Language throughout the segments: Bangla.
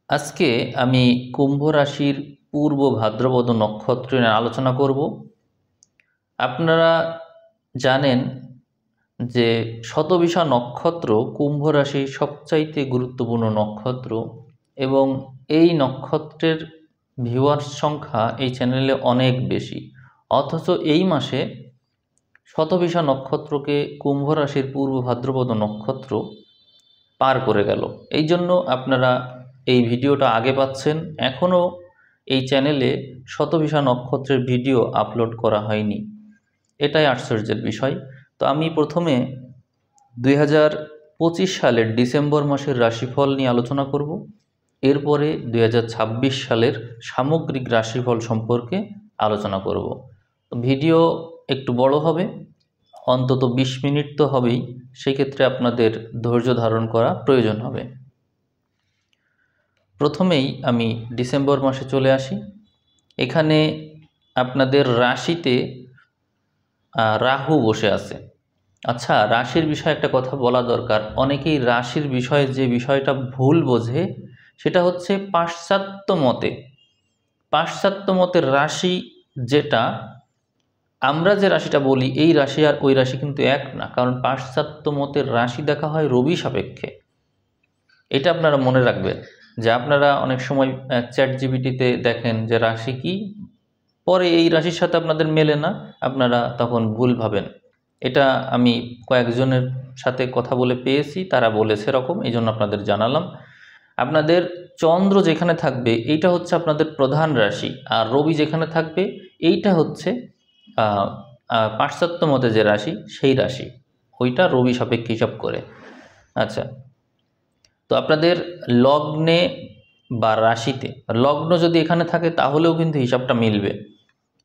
আজকে আমি কুম্ভ রাশির পূর্ব ভাদ্রপদ নক্ষত্র নিয়ে আলোচনা করব। আপনারা জানেন যে শতবিশা নক্ষত্র কুম্ভ রাশির সবচাইতে গুরুত্বপূর্ণ নক্ষত্র এবং এই নক্ষত্রের ভিউয়ার্স সংখ্যা এই চ্যানেলে অনেক বেশি। অথচ এই মাসে শতবিশা নক্ষত্রকে কুম্ভ রাশির পূর্ব ভাদ্রপদ নক্ষত্র পার করে গেল। এই জন্য আপনারা এই ভিডিওটা আগে পাচ্ছেন। এখনও এই চ্যানেলে শতবিশা নক্ষত্রের ভিডিও আপলোড করা হয়নি, এটাই আশ্চর্যের বিষয়। তো আমি প্রথমে 2025 সালের ডিসেম্বর মাসের রাশিফল নিয়ে আলোচনা করব। এরপরে 2026 সালের সামগ্রিক রাশিফল সম্পর্কে আলোচনা করব। ভিডিও একটু বড় হবে, অন্তত 20 মিনিট তো হবেই, সেক্ষেত্রে আপনাদের ধৈর্য ধারণ করা প্রয়োজন হবে। প্রথমেই আমি ডিসেম্বর মাসে চলে আসি। এখানে আপনাদের রাশিতে রাহু বসে আছে। আচ্ছা, রাশির বিষয়ে একটা কথা বলা দরকার। অনেকেই রাশির বিষয়ে যে বিষয়টা ভুল বোঝে সেটা হচ্ছে পাশ্চাত্য মতের রাশি, যেটা আমরা যে রাশিটা বলি এই রাশি আর ওই রাশি কিন্তু এক না। কারণ পাশ্চাত্য মতের রাশি দেখা হয় রবি সাপেক্ষে। এটা আপনারা মনে রাখবেন যে আপনারা অনেক সময় চ্যাট জিপিটিতে দেখেন যে রাশি কি, পরে এই রাশির সাথে আপনাদের মেলে না, আপনারা তখন ভুল ভাবেন। এটা আমি কয়েকজনের সাথে কথা বলে পেয়েছি, তারা বলেছে এরকম, এই জন্য আপনাদের জানালাম। আপনাদের চন্দ্র যেখানে থাকবে এইটা হচ্ছে আপনাদের প্রধান রাশি, আর রবি যেখানে থাকবে এইটা হচ্ছে পাশ্চাত্য মতে যে রাশি সেই রাশি, ওইটা রবি সাপেক্ষে হিসাব করে। আচ্ছা, তো আপনাদের লগ্নে বা রাশিতে, লগ্ন যদি এখানে থাকে তাহলেও কিন্তু হিসাবটা মিলবে,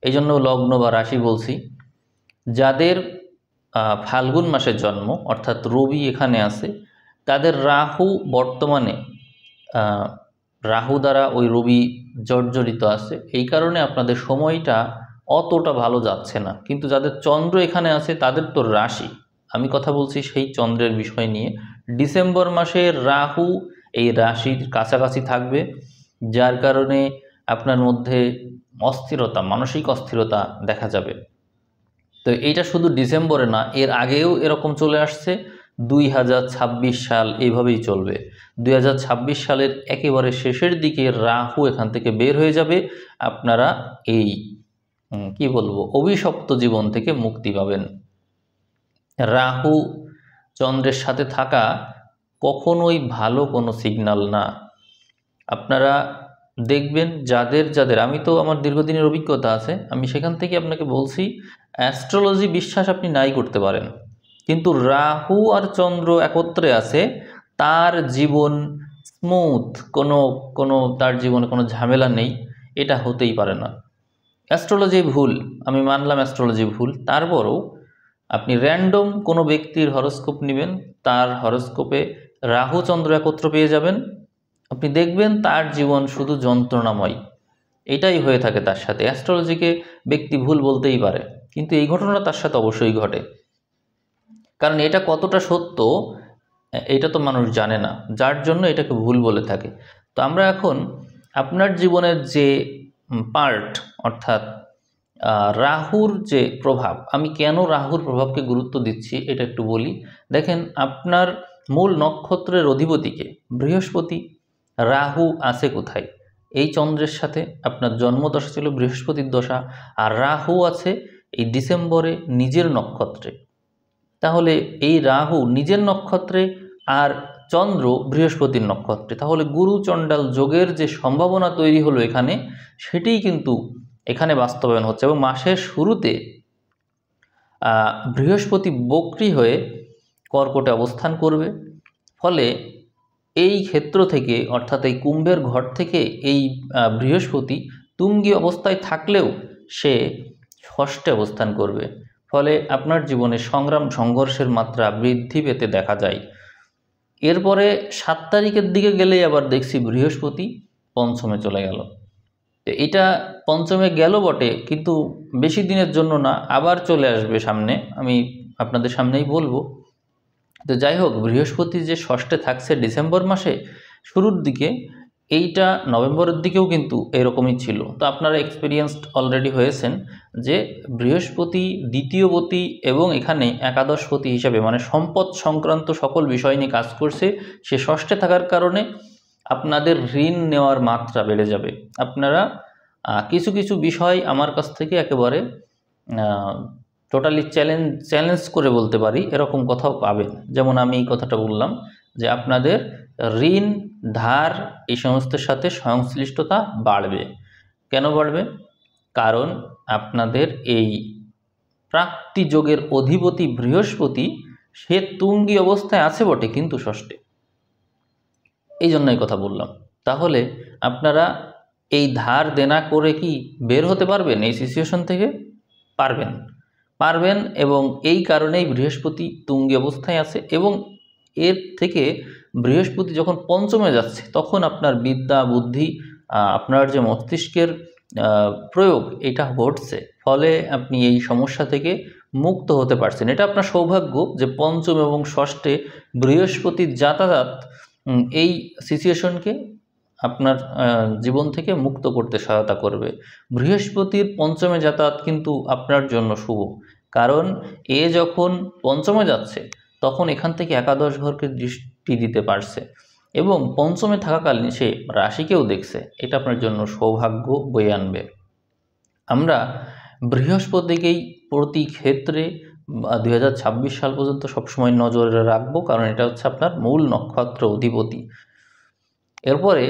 এই জন্য লগ্ন বা রাশি বলছি। যাদের ফাল্গুন মাসের জন্ম, অর্থাৎ রবি এখানে আছে, তাদের রাহু বর্তমানে রাহু দ্বারা ওই রবি জর্জরিত আছে, এই কারণে আপনাদের সময়টা অতটা ভালো যাচ্ছে না। কিন্তু যাদের চন্দ্র এখানে আছে তাদের তো রাশি, আমি কথা বলছি সেই চন্দ্রের বিষয় নিয়ে। ডিসেম্বর মাসে রাহু এই রাশির কাছাকাছি থাকবে, যার কারণে আপনার মধ্যে অস্থিরতা, মানসিক অস্থিরতা দেখা যাবে। তো এইটা শুধু ডিসেম্বরে না, এর আগেও এরকম চলে আসছে। 2026 সাল এইভাবেই চলবে। 2026 সালের একেবারে শেষের দিকে রাহু এখান থেকে বের হয়ে যাবে, আপনারা এই কি বলবো, অভিশপ্ত জীবন থেকে মুক্তি পাবেন। রাহু চন্দ্রের সাথে থাকা কখনোই ভালো কোনো সিগন্যাল না। আপনারা দেখবেন যাদের যাদের, আমি তো আমার দীর্ঘদিনের অভিজ্ঞতা আছে, আমি সেখান থেকে আপনাকে বলছি, অ্যাস্ট্রোলজি বিশ্বাস আপনি নাই করতে পারেন, কিন্তু রাহু আর চন্দ্র একত্রে আছে, তার জীবন স্মুথ, কোনো কোনো তার জীবনে কোনো ঝামেলা নেই, এটা হতেই পারে না। অ্যাস্ট্রোলজি ভুল, আমি মানলাম অ্যাস্ট্রোলজি ভুল, তারপরও আপনি র্যান্ডম কোনো ব্যক্তির হরস্কোপ নেবেন, তার হরস্কোপে রাহু চন্দ্র একত্র পেয়ে যাবেন, আপনি দেখবেন তার জীবন শুধু যন্ত্রণাময়। এটাই হয়ে থাকে তার সাথে। অ্যাস্ট্রোলজিকে ব্যক্তি ভুল বলতেই পারে, কিন্তু এই ঘটনা তার সাথে অবশ্যই ঘটে। কারণ এটা কতটা সত্য এটা তো মানুষ জানে না, যার জন্য এটাকে ভুল বলে থাকে। তো আমরা এখন আপনার জীবনের যে পার্ট, অর্থাৎ রাহুর যে প্রভাব, আমি কেন রাহুর প্রভাবকে গুরুত্ব দিচ্ছি এটা একটু বলি। দেখেন, আপনার মূল নক্ষত্রের অধিপতিকে বৃহস্পতি, রাহু আছে কোথায়? এই চন্দ্রের সাথে আপনার জন্মদশা ছিল বৃহস্পতির দশা, আর রাহু আছে এই ডিসেম্বরে নিজের নক্ষত্রে। তাহলে এই রাহু নিজের নক্ষত্রে আর চন্দ্র বৃহস্পতির নক্ষত্রে, তাহলে গুরু চণ্ডাল যোগের যে সম্ভাবনা তৈরি হলো এখানে, সেটিই কিন্তু এখানে বাস্তবায়ন হচ্ছে। এবং মাসের শুরুতে বৃহস্পতি বক্রী হয়ে কর্কটে অবস্থান করবে, ফলে এই ক্ষেত্র থেকে, অর্থাৎ এই কুম্ভের ঘর থেকে এই বৃহস্পতি তুঙ্গী অবস্থায় থাকলেও সে ষষ্ঠে অবস্থান করবে, ফলে আপনার জীবনে সংগ্রাম সংঘর্ষের মাত্রা বৃদ্ধি পেতে দেখা যায়। এরপরে 7 তারিখের দিকে গেলেই আবার দেখছি বৃহস্পতি পঞ্চমে চলে গেল। তো এটা পঞ্চমে গেল বটে, কিন্তু বেশি দিনের জন্য না, আবার চলে আসবে সামনে, আমি আপনাদের সামনেই বলবো। তো যাই হোক, বৃহস্পতি যে ষষ্ঠে থাকছে ডিসেম্বর মাসে শুরুর দিকে, এইটা নভেম্বরের দিকেও কিন্তু এরকমই ছিল। তো আপনারা এক্সপিরিয়েন্সড অলরেডি হয়েছেন যে বৃহস্পতি দ্বিতীয়পতি এবং এখানে একাদশপতি হিসাবে মানে সম্পদ সংক্রান্ত সকল বিষয় নিয়ে কাজ করছে। সে ষষ্ঠে থাকার কারণে আপনাদের ঋণ নেওয়ার মাত্রা বেড়ে যাবে। আপনারা কিছু কিছু বিষয় আমার কাছ থেকে একেবারে টোটালি চ্যালেঞ্জ করে বলতে পারি এরকম কথাও পাবেন। যেমন আমি এই কথাটা বললাম যে আপনাদের ঋণ ধার এই সমস্তের সাথে সংশ্লিষ্টতা বাড়বে। কেন বাড়বে? কারণ আপনাদের এই প্রাপ্তি যোগের অধিপতি বৃহস্পতি সে তুঙ্গি অবস্থায় আছে বটে, কিন্তু ষষ্ঠে। এই জন্যই কথা বললাম। তাহলে আপনারা এই ধার দেনা করে কি বের হতে পারবেন এই সিচুয়েশন থেকে? পারবেন এবং এই কারণেই বৃহস্পতি তুঙ্গি অবস্থায় আছে এবং এর থেকে বৃহস্পতি যখন পঞ্চমে যাচ্ছে তখন আপনার বিদ্যা বুদ্ধি আপনার যে মস্তিষ্কের প্রয়োগ এটা ঘটছে, ফলে আপনি এই সমস্যা থেকে মুক্ত হতে পারছেন। এটা আপনার সৌভাগ্য যে পঞ্চম এবং ষষ্ঠে বৃহস্পতির যাতায়াত এই সিচুয়েশনকে আপনার জীবন থেকে মুক্ত করতে সহায়তা করবে। বৃহস্পতির পঞ্চমে যাতায়াত কিন্তু আপনার জন্য শুভ, কারণ এ যখন পঞ্চমে যাচ্ছে তখন এখান থেকে একাদশ ঘরকে দৃষ্টি দিতে পারছে এবং পঞ্চমে থাকাকালীন সে রাশিকেও দেখছে। এটা আপনার জন্য সৌভাগ্য বয়ে আনবে। আমরা বৃহস্পতিকেই প্রতি ক্ষেত্রে 2026 সাল পর্যন্ত সবসময় নজরে রাখবো, কারণ এটা হচ্ছে আপনার মূল নক্ষত্র অধিপতি। এরপরে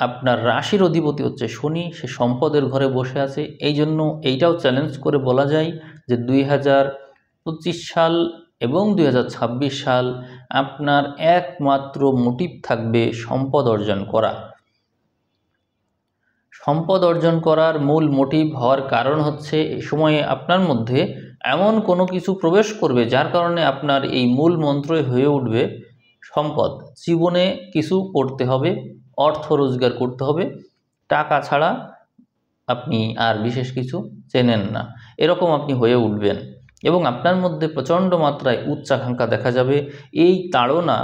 আপনার রাশির অধিপতি হচ্ছে শনি, সে সম্পদের ঘরে বসে আছে। এই জন্য এইটাও চ্যালেঞ্জ করে বলা যায় যে 2025 সাল এবং 2026 সাল আপনার একমাত্র মোটিভ থাকবে সম্পদ অর্জন করা। সম্পদ অর্জন করার মূল মোটিভ হওয়ার কারণ হচ্ছে এই সময়ে আপনার মধ্যে এমন কোনো কিছু প্রবেশ করবে যার কারণে আপনার এই মূল মন্ত্রই হয়ে উঠবে সম্পদ। জীবনে কিছু করতে হবে, অর্থ রোজগার করতে হবে, টাকা ছাড়া আপনি আর বিশেষ কিছু চেনেন না, এরকম আপনি হয়ে উঠবেন এবং আপনার মধ্যে প্রচণ্ড মাত্রায় উচ্চাকাঙ্ক্ষা দেখা যাবে। এই তাড়না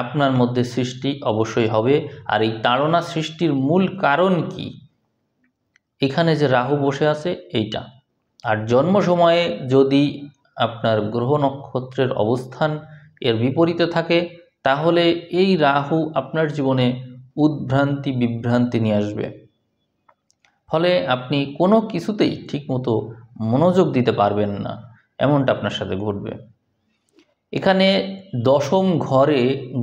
আপনার মধ্যে সৃষ্টি অবশ্যই হবে। আর এই তাড়না সৃষ্টির মূল কারণ কি? এখানে যে রাহু বসে আছে এইটা। আর জন্ম সময়ে যদি আপনার গ্রহ নক্ষত্রের অবস্থান এর বিপরীতে থাকে তাহলে এই রাহু আপনার জীবনে উদ্ভ্রান্তি বিভ্রান্তি নিয়ে আসবে, ফলে আপনি কোনো কিছুতেই ঠিকমতো মনোযোগ দিতে পারবেন না, এমনটা আপনার সাথে ঘটবে। এখানে দশম ঘরে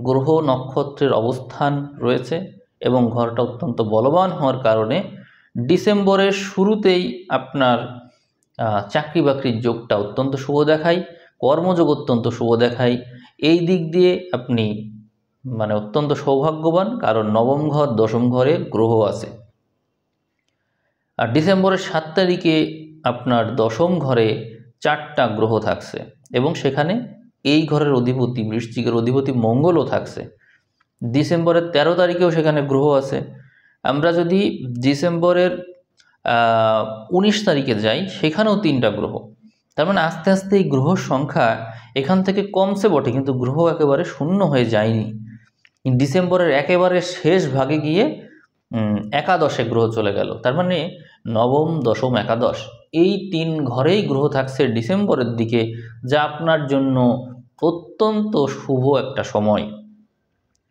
গ্রহ নক্ষত্রের অবস্থান রয়েছে এবং ঘরটা অত্যন্ত বলবান হওয়ার কারণে ডিসেম্বরের শুরুতেই আপনার চাকরি বাকরির যোগটা অত্যন্ত শুভ দেখায়, কর্মযোগ অত্যন্ত শুভ দেখায়। এই দিক দিয়ে আপনি মানে অত্যন্ত সৌভাগ্যবান, কারণ নবম ঘর দশম ঘরে গ্রহ আছে। আর ডিসেম্বরের 7 তারিখে আপনার দশম ঘরে 4টা গ্রহ থাকছে এবং সেখানে এই ঘরের অধিপতি বৃশ্চিকের অধিপতি মঙ্গলও থাকছে। ডিসেম্বরের 13 তারিখেও সেখানে গ্রহ আছে। আমরা যদি ডিসেম্বরের 19 তারিখে যাই সেখানেও 3টা গ্রহ। তার মানে আস্তে আস্তে এই গ্রহর সংখ্যা এখান থেকে কমছে বটে, কিন্তু গ্রহ একেবারে শূন্য হয়ে যায়নি। ডিসেম্বরের একেবারে শেষ ভাগে গিয়ে একাদশে গ্রহ চলে গেল। তার মানে নবম দশম একাদশ এই 3 ঘরেই গ্রহ থাকছে ডিসেম্বরের দিকে, যা আপনার জন্য অত্যন্ত শুভ একটা সময়।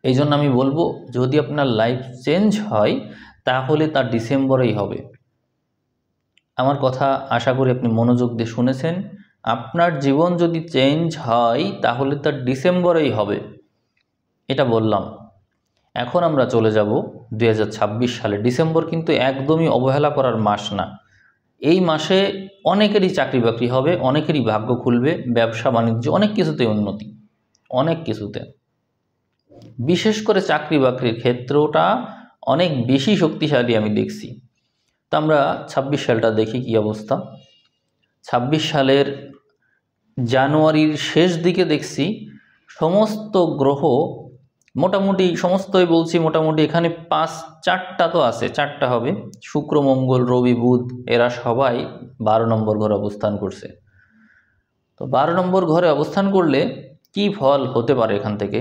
এই জন্য আমি বলবো যদি আপনার লাইফ চেঞ্জ হয় তাহলে তা ডিসেম্বরেই হবে। আমার কথা আশা করি আপনি মনোযোগ দিয়ে শুনেছেন। আপনার জীবন যদি চেঞ্জ হয় তাহলে তা ডিসেম্বরেই হবে, এটা বললাম। এখন আমরা চলে যাব 2026 সালে। ডিসেম্বর কিন্তু একদমই অবহেলা করার মাস না। এই মাসে অনেকেরই চাকরি বাকরি হবে, অনেকেরই ভাগ্য খুলবে, ব্যবসা বাণিজ্য অনেক কিছুতেই উন্নতি, অনেক কিছুতে। বিশেষ করে চাকরি বাকরির ক্ষেত্রটা অনেক বেশি শক্তিশালী আমি দেখছি। তো আমরা 26 সালটা দেখি কি অবস্থা। 26 সালের জানুয়ারির শেষ দিকে দেখছি সমস্ত গ্রহ মোটামুটি সমস্তই বলছি মোটামুটি, এখানে 4টা তো আছে, 4টা হবে, শুক্র মঙ্গল রবি বুধ, এরা সবাই 12 নম্বর ঘরে অবস্থান করছে। তো 12 নম্বর ঘরে অবস্থান করলে কি ফল হতে পারে? এখান থেকে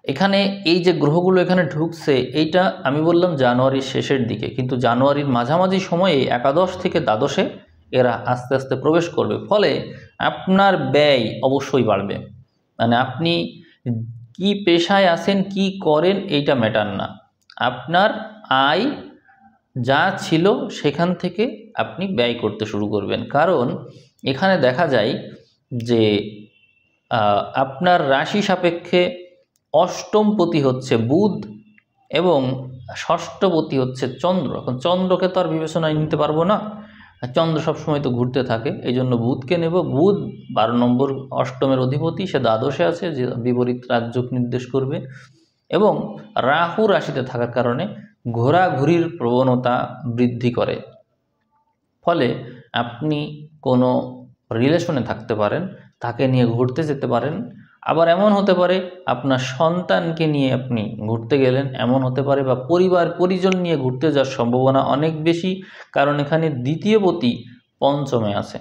এখানে এই যে গ্রহগুলো এখানে ঢুকছে, এইটা আমি বললাম জানুয়ারির শেষের দিকে, কিন্তু জানুয়ারির মাঝামাঝি সময়ে একাদশ থেকে দ্বাদশে এরা আস্তে আস্তে প্রবেশ করবে। ফলে আপনার ব্যয় অবশ্যই বাড়বে। মানে আপনি কি পেশায় আছেন, কি করেন, এইটা ম্যাটার না, আপনার আয় যা ছিল সেখান থেকে আপনি ব্যয় করতে শুরু করবেন। কারণ এখানে দেখা যায় যে আপনার রাশি সাপেক্ষে অষ্টমপতি হচ্ছে বুধ এবং ষষ্ঠপতি হচ্ছে চন্দ্র। এখন চন্দ্রকে তো আর বিবেচনায় নিতে পারবো না, চন্দ্র সবসময় তো ঘুরতে থাকে, এই জন্য বুধকে নেব। বুধ 12 নম্বর অষ্টমের অধিপতি, সে দ্বাদশে আছে, যে বিপরীত রাজযোগ নির্দেশ করবে। এবং রাহু রাশিতে থাকার কারণে ঘোরাঘুরির প্রবণতা বৃদ্ধি করে। ফলে আপনি কোনো রিলেশনে থাকতে পারেন, তাকে নিয়ে ঘুরতে যেতে পারেন। আবার এমন হতে পারে আপনার সন্তানকে নিয়ে আপনি ঘুরতে গেলেন, এমন হতে পারে, বা পরিবার পরিজন নিয়ে ঘুরতে যাওয়ার সম্ভাবনা অনেক বেশি, কারণ এখানে দ্বিতীয়পতি পঞ্চমে আছে।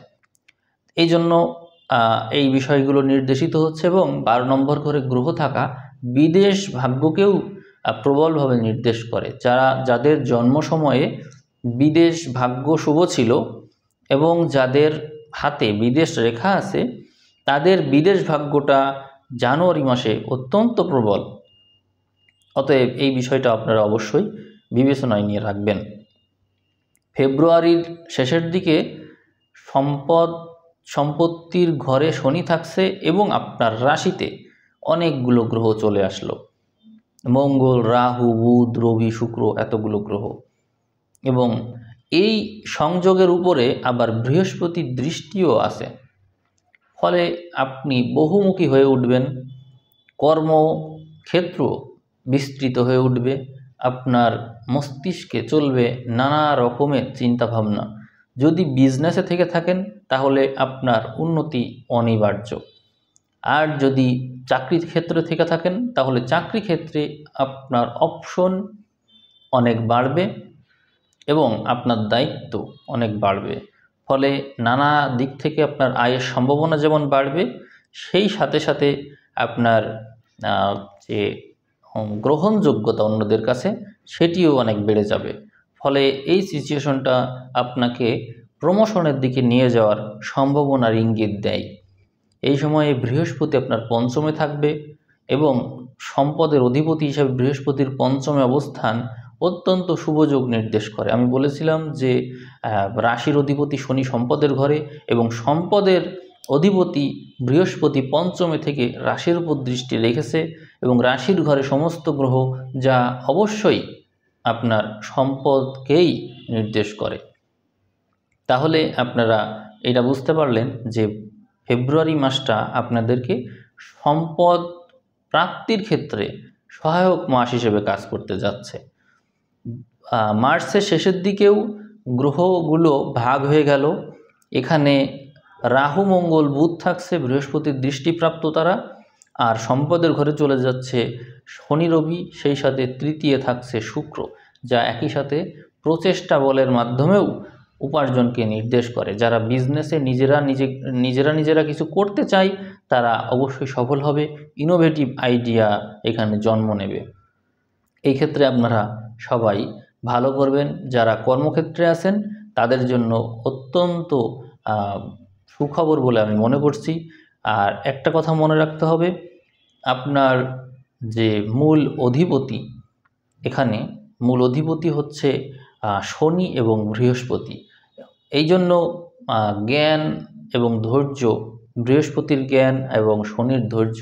এই জন্য এই বিষয়গুলো নির্দেশিত হচ্ছে। এবং 12 নম্বর ঘরে গ্রহ থাকা বিদেশ ভাগ্যকেও প্রবলভাবে নির্দেশ করে। যাদের জন্ম সময়ে বিদেশ ভাগ্য শুভ ছিল এবং যাদের হাতে বিদেশ রেখা আছে, তাদের বিদেশ ভাগ্যটা জানুয়ারি মাসে অত্যন্ত প্রবল। অতএব এই বিষয়টা আপনারা অবশ্যই বিবেচনায় নিয়ে রাখবেন। ফেব্রুয়ারির শেষের দিকে সম্পত্তির ঘরে শনি থাকছে এবং আপনার রাশিতে অনেকগুলো গ্রহ চলে আসলো, মঙ্গল, রাহু, বুধ, রবি, শুক্র, এতগুলো গ্রহ। এবং এই সংযোগের উপরে আবার বৃহস্পতির দৃষ্টিও আছে। ফলে আপনি বহুমুখী হয়ে উঠবেন, কর্মক্ষেত্র বিস্তৃত হয়ে উঠবে, আপনার মস্তিষ্কে চলবে নানা রকমের চিন্তাভাবনা। যদি বিজনেসে থেকে থাকেন তাহলে আপনার উন্নতি অনিবার্য, আর যদি চাকরির ক্ষেত্রে থেকে থাকেন তাহলে চাকরি ক্ষেত্রে আপনার অপশন অনেক বাড়বে এবং আপনার দায়িত্ব অনেক বাড়বে। ফলে নানা দিক থেকে আপনার আয়ের সম্ভাবনা যেমন বাড়বে, সেই সাথে সাথে আপনার যে গ্রহণযোগ্যতা অন্যদের কাছে সেটিও অনেক বেড়ে যাবে। ফলে এই সিচুয়েশনটা আপনাকে প্রমোশনের দিকে নিয়ে যাওয়ার সম্ভাবনার ইঙ্গিত দেয়। এই সময়ে বৃহস্পতি আপনার পঞ্চমে থাকবে এবং সম্পদের অধিপতি হিসাবে বৃহস্পতির পঞ্চমে অবস্থান অত্যন্ত শুভযোগ নির্দেশ করে। আমি বলেছিলাম যে রাশির অধিপতি শনি সম্পদের ঘরে, এবং সম্পদের অধিপতি বৃহস্পতি পঞ্চমে থেকে রাশির উপর দৃষ্টি রেখেছে, এবং রাশির ঘরে সমস্ত গ্রহ, যা অবশ্যই আপনার সম্পদকেই নির্দেশ করে। তাহলে আপনারা এটা বুঝতে পারলেন যে ফেব্রুয়ারি মাসটা আপনাদেরকে সম্পদ প্রাপ্তির ক্ষেত্রে সহায়ক মাস হিসেবে কাজ করতে যাচ্ছে। মার্চের শেষের দিকেও গ্রহগুলো ভাগ হয়ে গেল। এখানে রাহু, মঙ্গল, বুধ থাকছে, বৃহস্পতির দৃষ্টিপ্রাপ্ত তারা, আর সম্পদের ঘরে চলে যাচ্ছে শনি, রবি, সেই সাথে তৃতীয় থাকছে শুক্র, যা একই সাথে প্রচেষ্টা বলের মাধ্যমেও উপার্জনকে নির্দেশ করে। যারা বিজনেসে নিজেরা কিছু করতে চায় তারা অবশ্যই সফল হবে, ইনোভেটিভ আইডিয়া এখানে জন্ম নেবে। এই ক্ষেত্রে আপনারা সবাই ভালো করবেন। যারা কর্মক্ষেত্রে আছেন তাদের জন্য অত্যন্ত সুখবর বলে আমি মনে করছি। আর একটা কথা মনে রাখতে হবে, আপনার যে মূল অধিপতি, এখানে মূল অধিপতি হচ্ছে শনি এবং বৃহস্পতি। এই জন্য জ্ঞান এবং ধৈর্য, বৃহস্পতির জ্ঞান এবং শনির ধৈর্য,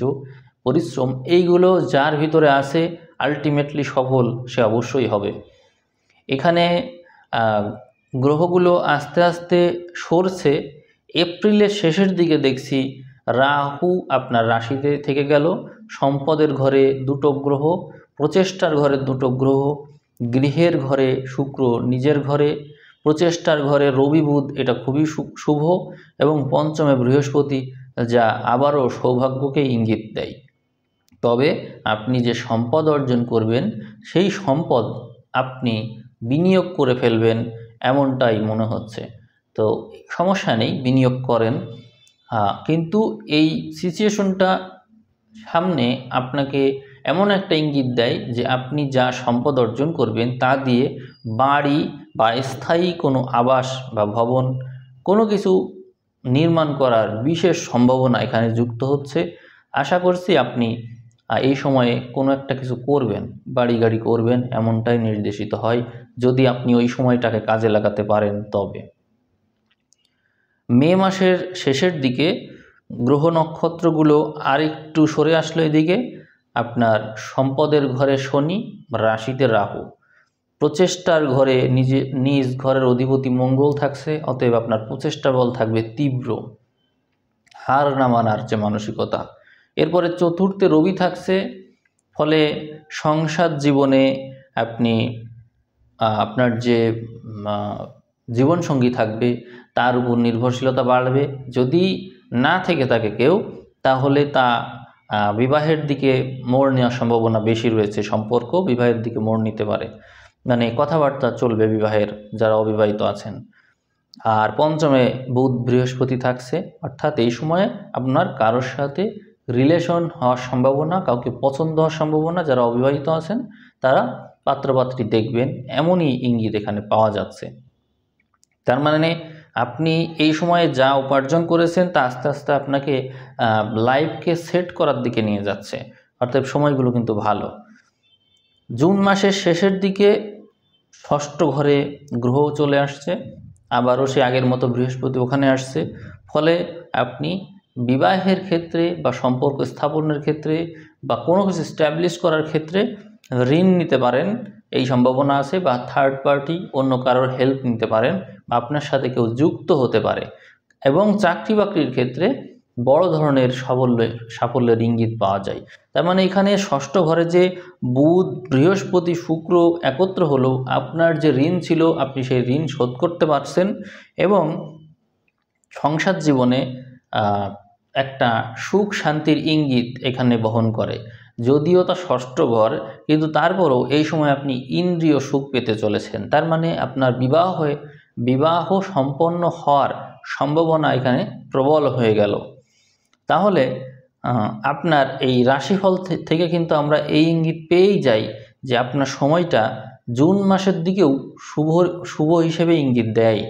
পরিশ্রম, এইগুলো যার ভিতরে আছে আলটিমেটলি সফল সে অবশ্যই হবে। এখানে গ্রহগুলো আস্তে আস্তে সরছে। এপ্রিলের শেষের দিকে দেখছি রাহু আপনার রাশিতে থেকে গেল, সম্পদের ঘরে দুটো গ্রহ, প্রচেষ্টার ঘরে দুটো গ্রহ, গৃহের ঘরে শুক্র, নিজের ঘরে, প্রচেষ্টার ঘরে রবি, বুধ, এটা খুবই শুভ, এবং পঞ্চমে বৃহস্পতি, যা আবারও সৌভাগ্যকে ইঙ্গিত দেয়। তবে আপনি যে সম্পদ অর্জন করবেন সেই সম্পদ আপনি বিনিয়োগ করে ফেলবেন এমনটাই মনে হচ্ছে। তো সমস্যা নেই, বিনিয়োগ করেন, কিন্তু এই সিচুয়েশনটা সামনে আপনাকে এমন একটা ইঙ্গিত দেয় যে আপনি যা সম্পদ অর্জন করবেন তা দিয়ে বাড়ি বা স্থায়ী কোনো আবাস বা ভবন কোনো কিছু নির্মাণ করার বিশেষ সম্ভাবনা এখানে যুক্ত হচ্ছে। আশা করছি আপনি এই সময়ে কোনো একটা কিছু করবেন, বাড়ি গাড়ি করবেন, এমনটাই নির্দেশিত হয় যদি আপনি ওই সময়টাকে কাজে লাগাতে পারেন। তবে মে মাসের শেষের দিকে গ্রহ নক্ষত্রগুলো আরেকটু সরে আসলো এদিকে। আপনার সম্পদের ঘরে শনি, রাশিতে রাহু, প্রচেষ্টার ঘরে নিজ ঘরের অধিপতি মঙ্গল থাকছে, অতএব আপনার প্রচেষ্টা বল থাকবে তীব্র, হার না মানার যে মানসিকতা। এরপরে চতুর্থে রবি থাকছে, ফলে সংসার জীবনে আপনি আপনার যে জীবনসঙ্গী থাকবে তার উপর নির্ভরশীলতা বাড়বে। যদি না থেকে থাকে কেউ, তাহলে তা বিবাহের দিকে মোড় নেওয়ার সম্ভাবনা বেশি রয়েছে। সম্পর্ক বিবাহের দিকে মোড় নিতে পারে, মানে কথাবার্তা চলবে বিবাহের, যারা অবিবাহিত আছেন। আর পঞ্চমে বুধ বৃহস্পতি থাকছে, অর্থাৎ এই সময়ে আপনার কারোর সাথে রিলেশন হওয়ার সম্ভাবনা, কাউকে পছন্দ হওয়ার সম্ভাবনা, যারা অবিবাহিত আছেন তারা পাত্রপাত্রী দেখবেন, এমনই ইঙ্গিত এখানে পাওয়া যাচ্ছে। তার মানে আপনি এই সময়ে যা উপার্জন করেছেন তা আস্তে আস্তে আপনাকে লাইফকে সেট করার দিকে নিয়ে যাচ্ছে, অর্থাৎ সময়গুলো কিন্তু ভালো। জুন মাসের শেষের দিকে ষষ্ঠ ঘরে গ্রহ চলে আসছে, আবারও সে আগের মতো বৃহস্পতি ওখানে আসছে, ফলে আপনি বিবাহের ক্ষেত্রে বা সম্পর্ক স্থাপনের ক্ষেত্রে বা কোনো কিছু স্ট্যাবলিশ করার ক্ষেত্রে ঋণ নিতে পারেন, এই সম্ভাবনা আছে। বা থার্ড পার্টি অন্য কারোর হেল্প নিতে পারেন, বা আপনার সাথে কেউ যুক্ত হতে পারে। এবং চাকরি বাকরির ক্ষেত্রে বড় ধরনের সাফল্যের ইঙ্গিত পাওয়া যায়। তার মানে এখানে ষষ্ঠ ঘরে যে বুধ বৃহস্পতি শুক্র একত্র হলো, আপনার যে ঋণ ছিল আপনি সেই ঋণ শোধ করতে পারছেন, এবং সংসার জীবনে একটা সুখ শান্তির ইঙ্গিত এখানে বহন করে। যদিও তা ষষ্ঠ ঘর, কিন্তু তারপরও এই সময় আপনি ইন্দ্রিয় সুখ পেতে চলেছেন। তার মানে আপনার বিবাহ সম্পন্ন হওয়ার সম্ভাবনা এখানে প্রবল হয়ে গেল। তাহলে আপনার এই রাশিফল থেকে কিন্তু আমরা এই ইঙ্গিত পেয়েই যাই যে আপনার সময়টা জুন মাসের দিকেও শুভ হিসেবে ইঙ্গিত দেয়,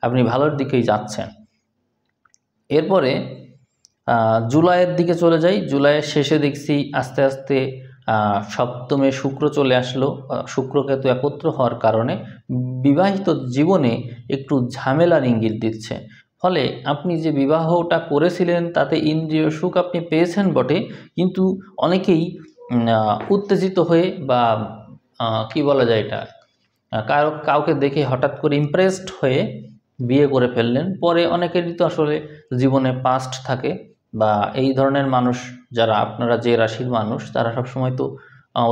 আপনি ভালোর দিকেই যাচ্ছেন। এরপরে জুলাইয়ের দিকে চলে যাই। জুলাইয়ের শেষে দেখছি আস্তে আস্তে সপ্তমে শুক্র চলে আসলো। শুক্রকেতু একত্র হওয়ার কারণে বিবাহিত জীবনে একটু ঝামেলার ইঙ্গিত দিচ্ছে। ফলে আপনি যে বিবাহটা করেছিলেন তাতে ইন্দ্রিয় সুখ আপনি পেয়েছেন বটে, কিন্তু অনেকেই উত্তেজিত হয়ে বা কি বলা যায় এটা, কাউকে দেখে হঠাৎ করে ইমপ্রেসড হয়ে বিয়ে করে ফেললেন। পরে অনেকেরই তো আসলে জীবনে পাস্ট থাকে, বা এই ধরনের মানুষ যারা, আপনারা যে রাশির মানুষ তারা সবসময় তো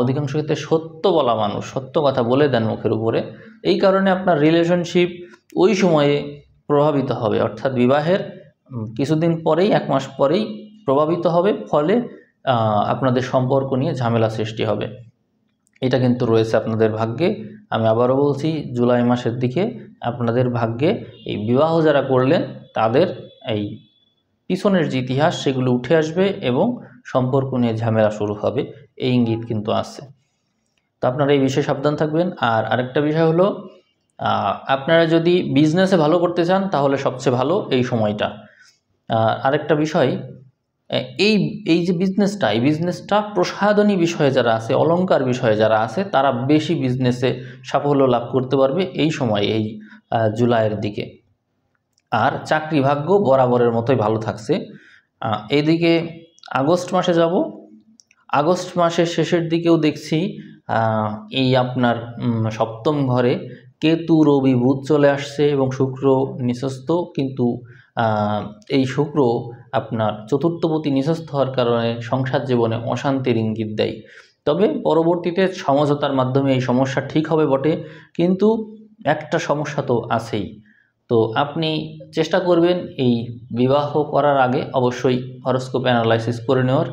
অধিকাংশ ক্ষেত্রে সত্য বলা মানুষ, সত্য কথা বলে দেন মুখের উপরে। এই কারণে আপনার রিলেশনশিপ ওই সময়ে প্রভাবিত হবে, অর্থাৎ বিবাহের কিছুদিন পরেই, 1 মাস পরেই প্রভাবিত হবে। ফলে আপনাদের সম্পর্ক নিয়ে ঝামেলা সৃষ্টি হবে। এটা কিন্তু রয়েছে আপনাদের ভাগ্যে। আমি আবারও বলছি, জুলাই মাসের দিকে আপনাদের ভাগ্যে এই বিবাহ যারা করলেন তাদের এই পিছনের যে ইতিহাস সেগুলো উঠে আসবে এবং সম্পর্ক নিয়ে ঝামেলা শুরু হবে, এই ইঙ্গিত কিন্তু আছে। তো আপনারা এই বিষয়ে সাবধান থাকবেন। আর আরেকটা বিষয় হলো, আপনারা যদি বিজনেসে ভালো করতে চান তাহলে সবচেয়ে ভালো এই সময়টা। আরেকটা বিষয়, এই যে এই বিজনেসটা প্রসাধনী বিষয়ে যারা আছে, অলংকার বিষয়ে যারা আছে, তারা বেশি বিজনেসে সাফল্য লাভ করতে পারবে এই সময়, এই জুলাইয়ের দিকে। আর চাকরি ভাগ্য বরাবরের মতোই ভালো থাকছে। এদিকে আগস্ট মাসে যাব। আগস্ট মাসের শেষের দিকেও দেখছি এই আপনার সপ্তম ঘরে কেতু রবি বুধ চলে আসছে এবং শুক্র নিঃস্থ। কিন্তু এই শুক্র আপনার চতুর্থপতি নিঃস্থ হওয়ার কারণে সংসার জীবনে অশান্তির ইঙ্গিত দেয়। তবে পরবর্তীতে সমঝোতার মাধ্যমে এই সমস্যা ঠিক হবে বটে, কিন্তু একটা সমস্যা তো আছেই। তো আপনি চেষ্টা করবেন এই বিবাহ করার আগে অবশ্যই হরোস্কোপ অ্যানালাইসিস করে নেওয়ার,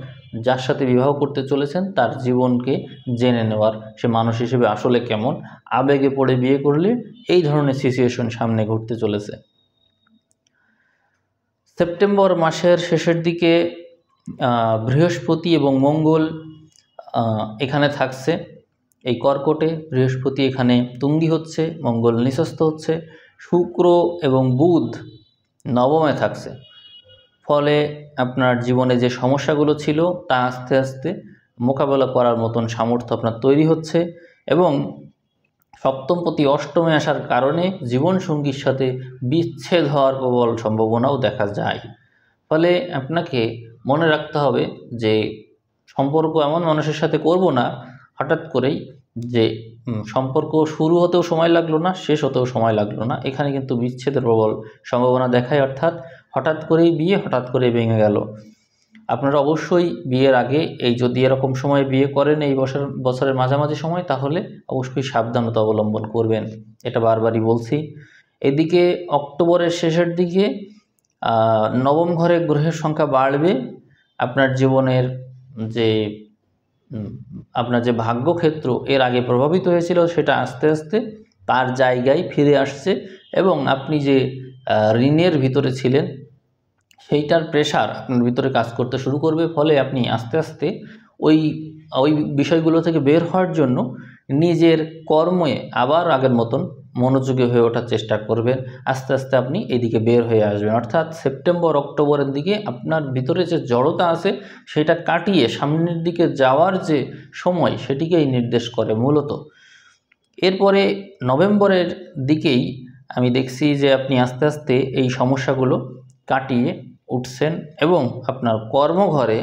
যার সাথে বিবাহ করতে চলেছেন তার জীবনকে জেনে নেওয়ার, সে মানুষ হিসেবে আসলে কেমন। আবেগে পড়ে বিয়ে করলে এই ধরনের সিচুয়েশন সামনে ঘটতে চলেছে। সেপ্টেম্বর মাসের শেষের দিকে বৃহস্পতি এবং মঙ্গল এখানে থাকছে এই কর্কটে, বৃহস্পতি এখানে তুঙ্গি হচ্ছে, মঙ্গল নিচস্থ হচ্ছে, শুক্র এবং বুধ নবমে থাকছে। ফলে আপনার জীবনে যে সমস্যাগুলো ছিল তা আস্তে আস্তে মোকাবেলা করার মতন সামর্থ্য আপনার তৈরি হচ্ছে এবং সপ্তমপতি অষ্টমে আসার কারণে জীবনসঙ্গীর সাথে বিচ্ছেদ হওয়ার প্রবল সম্ভাবনাও দেখা যায়। ফলে আপনাকে মনে রাখতে হবে যে সম্পর্ক এমন মানুষের সাথে করব না হঠাৎ করেই যে সম্পর্ক শুরু হতেও সময় লাগলো না, শেষ হতেও সময় লাগলো না, এখানে কিন্তু বিচ্ছেদের প্রবল সম্ভাবনা দেখায়। অর্থাৎ হঠাৎ করেই বিয়ে, হঠাৎ করেই ভেঙে গেল। আপনারা অবশ্যই বিয়ের আগে যদি এরকম সময় বিয়ে করেন এই বছরের মাঝামাঝি সময়, তাহলে অবশ্যই সাবধানতা অবলম্বন করবেন, এটা বারবারই বলছি। এদিকে অক্টোবরের শেষের দিকে নবম ঘরে গ্রহের সংখ্যা বাড়বে। আপনার জীবনের যে আপনার যে ভাগ্যক্ষেত্র এর আগে প্রভাবিত হয়েছিল সেটা আস্তে আস্তে তার জায়গায় ফিরে আসছে এবং আপনি যে ঋণের ভিতরে ছিলেন সেইটার প্রেশার আপনার ভিতরে কাজ করতে শুরু করবে। ফলে আপনি আস্তে আস্তে ওই বিষয়গুলো থেকে বের হওয়ার জন্য নিজের কর্মে আবার আগের মতন মনোযোগী হয়ে ওঠার চেষ্টা করবেন। আস্তে আস্তে আপনি এদিকে বের হয়ে আসবেন। অর্থাৎ সেপ্টেম্বর অক্টোবরের দিকে আপনার ভিতরে যে জড়তা আছে সেটা কাটিয়ে সামনের দিকে যাওয়ার যে সময় সেটিকেই নির্দেশ করে মূলত। এরপরে নভেম্বরের দিকেই আমি দেখছি যে আপনি আস্তে আস্তে এই সমস্যাগুলো কাটিয়ে উঠছেন এবং আপনার কর্মঘরে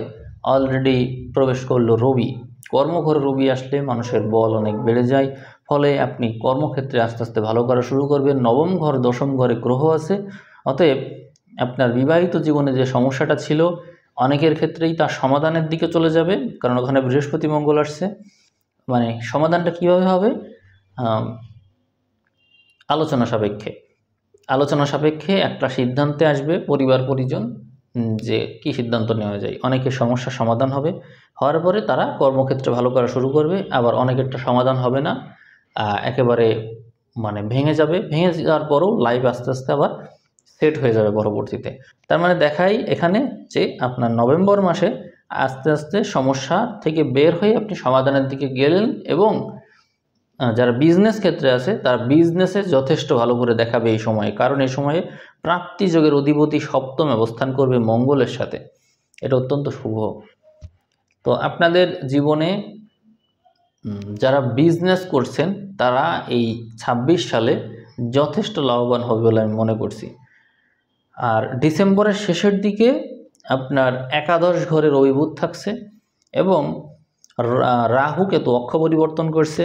অলরেডি প্রবেশ করলো রবি। কর্মঘরে রবি আসলে মানুষের বল অনেক বেড়ে যায়, ফলে আপনি কর্মক্ষেত্রে আস্তে আস্তে ভালো করা শুরু করবেন। নবম ঘর দশম ঘরে গ্রহ আছে, অতএব আপনার বিবাহিত জীবনে যে সমস্যাটা ছিল অনেকের ক্ষেত্রেই তার সমাধানের দিকে চলে যাবে, কারণ ওখানে বৃহস্পতি মঙ্গল আসছে। মানে সমাধানটা কিভাবে হবে? আলোচনা সাপেক্ষে একটা সিদ্ধান্তে আসবে পরিবার পরিজন যে কি সিদ্ধান্ত নেওয়া যায়। অনেকের সমস্যার সমাধান হবে, হওয়ার পরে তারা কর্মক্ষেত্রে ভালো করা শুরু করবে। আবার অনেকেরটা সমাধান হবে না, একেবারে ভেঙে যাবে। ভেঙে যাওয়ার পরও লাইফ আস্তে আস্তে আবার সেট হয়ে যাবে পরবর্তীতে। তার মানে দেখাই এখানে যে আপনার নভেম্বর মাসে আস্তে আস্তে সমস্যা থেকে বের হয়ে আপনি সমাধানের দিকে গেলেন এবং যারা বিজনেস ক্ষেত্রে আছে তার বিজনেসে যথেষ্ট ভালো করে দেখাবে এই সময়ে, কারণ এই সময়ে প্রাপ্তি যোগের অধিপতি সপ্তম অবস্থান করবে মঙ্গলের সাথে, এটা অত্যন্ত শুভ। তো আপনাদের জীবনে যারা বিজনেস করছেন তারা এই 26 সালে যথেষ্ট লাভবান হবে বলে আমি মনে করছি। আর ডিসেম্বরের শেষের দিকে আপনার একাদশ ঘরে রবি বুধ থাকছে এবং রাহু কেতু অক্ষ পরিবর্তন করছে।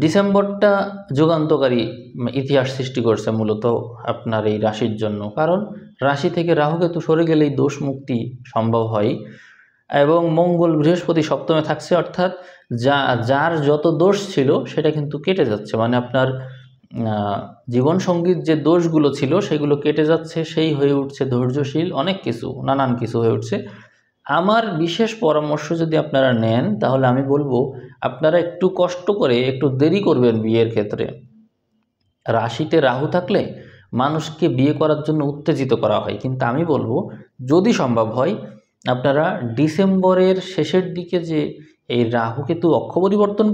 ডিসেম্বরটা যুগান্তকারী ইতিহাস সৃষ্টি করছে মূলত আপনার এই রাশির জন্য, কারণ রাশি থেকে রাহু কেতু সরে গেলেই দোষ মুক্তি সম্ভব হয় এবং মঙ্গল বৃহস্পতি সপ্তমে থাকছে, অর্থাৎ যার যত দোষ ছিল সেটা কিন্তু কেটে যাচ্ছে। আপনার জীবনসঙ্গীর যে দোষগুলো ছিল সেগুলো কেটে যাচ্ছে, সেই হয়ে উঠছে ধৈর্যশীল, অনেক কিছু নানান কিছু হয়ে উঠছে। আমার বিশেষ পরামর্শ যদি আপনারা নেন তাহলে আমি বলবো আপনারা একটু কষ্ট করে একটু দেরি করবেন বিয়ের ক্ষেত্রে। রাশিতে রাহু থাকলে মানুষকে বিয়ে করার জন্য উত্তেজিত করা হয়, কিন্তু আমি বলবো যদি সম্ভব হয় আপনারা ডিসেম্বরের শেষের দিকে যে এই রাহু কেতু অক্ষ পরিবর্তন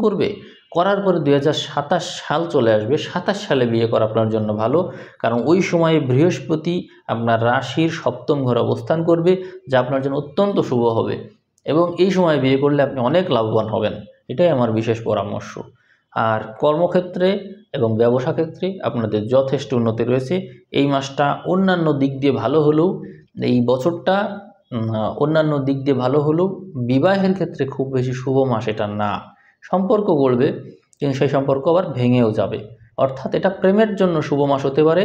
করার পরে 2027 সাল চলে আসবে, 27 সালে বিয়ে করা আপনার জন্য ভালো, কারণ ওই সময়ে বৃহস্পতি আপনার রাশির সপ্তম ঘরে অবস্থান করবে, যা আপনার জন্য অত্যন্ত শুভ হবে এবং এই সময় বিয়ে করলে আপনি অনেক লাভবান হবেন। এটাই আমার বিশেষ পরামর্শ। আর কর্মক্ষেত্রে এবং ব্যবসা ক্ষেত্রে আপনাদের যথেষ্ট উন্নতি রয়েছে। এই মাসটা অন্যান্য দিক দিয়ে ভালো হলেও, এই বছরটা অন্যান্য দিক দিয়ে ভালো হলেও বিবাহের ক্ষেত্রে খুব বেশি শুভ মাস এটা না। সম্পর্ক গড়বে কিন্তু সেই সম্পর্ক আবার ভেঙেও যাবে, অর্থাৎ এটা প্রেমের জন্য শুভ মাস হতে পারে।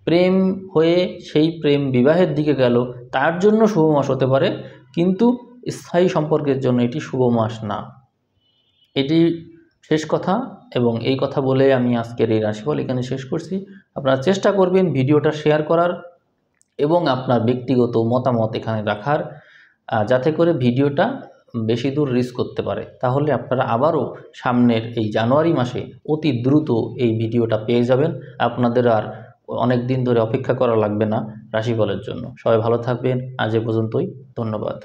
প্রেম হয়ে সেই প্রেম বিবাহের দিকে গেল, তার জন্য শুভ মাস হতে পারে, কিন্তু স্থায়ী সম্পর্কের জন্য এটি শুভ মাস না। এটি শেষ কথা এবং এই কথা বলে আমি আজকের এই রাশিফল এখানে শেষ করছি। আপনারা চেষ্টা করবেন ভিডিওটা শেয়ার করার এবং আপনার ব্যক্তিগত মতামত এখানে রাখার, যাতে করে ভিডিওটা বেশি দূর রিচ করতে পারে। তাহলে আপনারা আবারও সামনের এই জানুয়ারি মাসে অতি দ্রুত এই ভিডিওটা পেয়ে যাবেন। আপনাদের আর অনেক দিন ধরে অপেক্ষা করা লাগবে না রাশিফলের জন্য। সবাই ভালো থাকবেন। আজ এ পর্যন্তই, ধন্যবাদ।